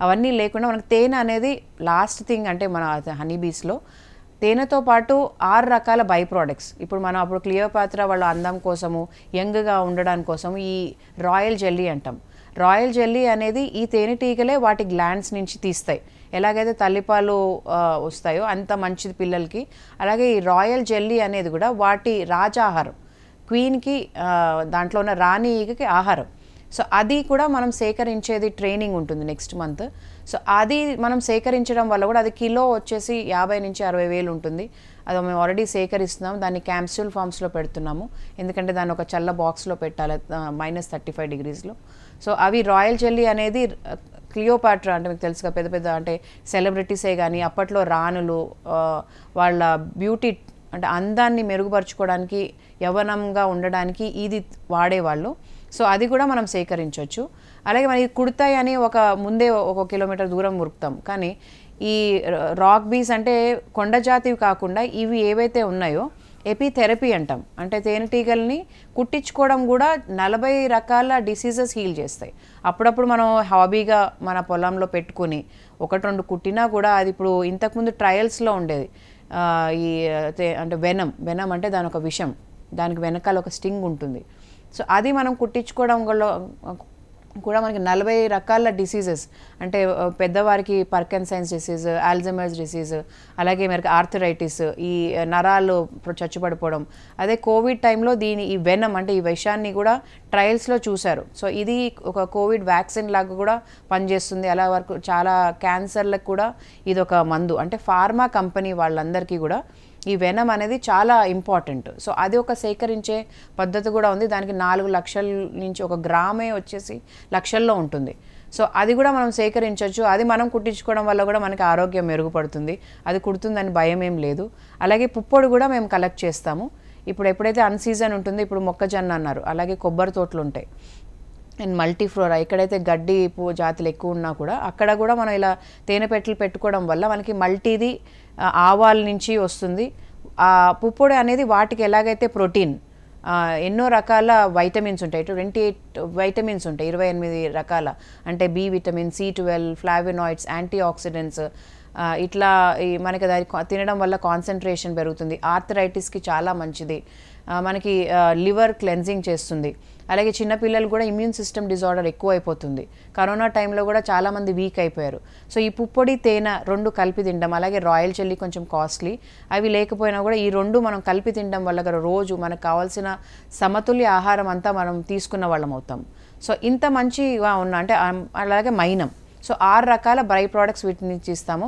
అవన్నీ లేకుండా మనకు తేనె అనేది లాస్ట్ థింగ్. అంటే మన హనీ బీస్లో తేనెతో పాటు 6 రకాల బై ప్రోడక్ట్స్. ఇప్పుడు మనం అప్పుడు క్లియోపాత్ర వాళ్ళ అందం కోసము, యంగ్గా ఉండడానికి కోసం ఈ రాయల్ జెల్లీ అంటాం. రాయల్ జెల్లీ అనేది ఈ తేనెటీగలే వాటి గ్లాండ్స్ నుంచి తీస్తాయి. ఎలాగైతే తల్లిపాలు వస్తాయో అంత మంచిది పిల్లలకి, అలాగే ఈ రాయల్ జెల్లీ అనేది కూడా వాటి రాజాహారం, క్వీన్కి దాంట్లో ఉన్న రాణి ఈగకి ఆహారం. సో అది కూడా మనం సేకరించేది ట్రైనింగ్ ఉంటుంది నెక్స్ట్ మంత్. సో అది మనం సేకరించడం వల్ల కూడా అది కిలో వచ్చేసి 50 నుంచి 60 వేలు ఉంటుంది. అది మేము ఆల్రెడీ సేకరిస్తున్నాం. దాన్ని క్యాప్సూల్ ఫామ్స్లో పెడుతున్నాము, ఎందుకంటే దాన్ని ఒక చల్ల బాక్స్లో పెట్టాలి -35 డిగ్రీస్లో. సో అవి రాయల్ జెల్లీ అనేది క్లియోపాట్రా అంటే మీకు తెలుసుగా, పెద్ద పెద్ద అంటే సెలబ్రిటీసే కానీ అప్పట్లో రాణులు వాళ్ళ బ్యూటీ అంటే అందాన్ని మెరుగుపరుచుకోవడానికి, యవ్వనంగా ఉండడానికి ఇది వాడేవాళ్ళు. సో అది కూడా మనం సేకరించవచ్చు. అలాగే మనకి కుడతాయి అని ముందే 1 కిలోమీటర్ దూరం ఉరుకుతాం. కానీ ఈ రాక్ బీస్ అంటే కొండ జాతివి కాకుండా ఇవి ఏవైతే ఉన్నాయో ఎపిథెరపీ అంటాం. అంటే తేనెటీగల్ని కుట్టించుకోవడం కూడా 40 రకాల డిసీజెస్ హీల్ చేస్తాయి. అప్పుడప్పుడు మనం హాబీగా మన పొలంలో పెట్టుకుని 1-2 కుట్టినా కూడా అది ఇప్పుడు ఇంతకుముందు ట్రయల్స్లో ఉండేది. ఈ అంటే వెనం అంటే దాని ఒక విషం, దానికి వెనకాల ఒక స్టింగ్ ఉంటుంది. సో అది మనం కుట్టించుకోవడం వల్ల కూడా మనకి 40 రకాల డిసీజెస్ అంటే పెద్దవారికి పార్కిన్సన్స్ డిసీజ్, ఆల్జైమర్స్ డిసీజ్, అలాగే మనకి ఆర్థరైటిస్, ఈ నరాలు చచ్చుపడిపోవడం. అదే కోవిడ్ టైంలో ఈ వెనం అంటే ఈ విషాన్ని కూడా ట్రయల్స్లో చూశారు. సో ఇది ఒక కోవిడ్ వ్యాక్సిన్ లాగా కూడా పనిచేస్తుంది. అలా వరకు చాలా క్యాన్సర్లకు కూడా ఇది ఒక మందు. అంటే ఫార్మా కంపెనీ వాళ్ళందరికీ కూడా ఈ వెనం అనేది చాలా ఇంపార్టెంట్. సో అది ఒక సేకరించే పద్ధతి కూడా ఉంది. దానికి 4 లక్షల నుంచి 1 గ్రామే వచ్చేసి లక్షల్లో ఉంటుంది. సో అది కూడా మనం సేకరించవచ్చు. అది మనం కుట్టించుకోవడం వల్ల కూడా మనకి ఆరోగ్యం మెరుగుపడుతుంది. అది కుడుతుందని భయం ఏం లేదు. అలాగే పుప్పొడి కూడా మేము కలెక్ట్ చేస్తాము. ఇప్పుడు ఎప్పుడైతే అన్సీజన్ ఉంటుందో, ఇప్పుడు మొక్కజొన్న అన్నారు, అలాగే కొబ్బరి తోటలు ఉంటాయి అండ్ మల్టీఫ్లోరా, ఎక్కడైతే గడ్డి జాతులు ఎక్కువ ఉన్నా కూడా అక్కడ కూడా మనం ఇలా తేనె పెట్టెలు పెట్టుకోవడం వల్ల మనకి మల్టీది ఆవాల నుంచి వస్తుంది. ఆ పుప్పొడి అనేది వాటికి ఎలాగైతే ప్రోటీన్, ఎన్నో రకాల వైటమిన్స్ ఉంటాయి, 28 వైటమిన్స్ ఉంటాయి, 28 రకాల. అంటే B vitamin, C12, flavonoids, antioxidants, ఇట్లా మనకి అది తినడం వల్ల కాన్సన్ట్రేషన్ పెరుగుతుంది. ఆర్థరైటిస్కి చాలా మంచిది. మనకి లివర్ క్లెన్జింగ్ చేస్తుంది. అలాగే చిన్నపిల్లలు కూడా ఇమ్యూన్ సిస్టమ్ డిజార్డర్ ఎక్కువ అయిపోతుంది. కరోనా టైంలో కూడా చాలామంది వీక్ అయిపోయారు. సో ఈ పుప్పొడి తేనె 2 కలిపి తినడం, అలాగే రాయల్ జెల్లీ కొంచెం కాస్ట్లీ, అవి లేకపోయినా కూడా ఈ 2 మనం కలిపి తినడం వల్ల రోజు మనకు కావాల్సిన సమతుల్య ఆహారం అంతా మనం తీసుకున్న వాళ్ళం అవుతాం. సో ఇంత మంచిగా ఉన్న అంటే అలాగే మైనం. సో 6 రకాల బై ప్రోడక్ట్స్ వీటి నుంచి ఇస్తాము.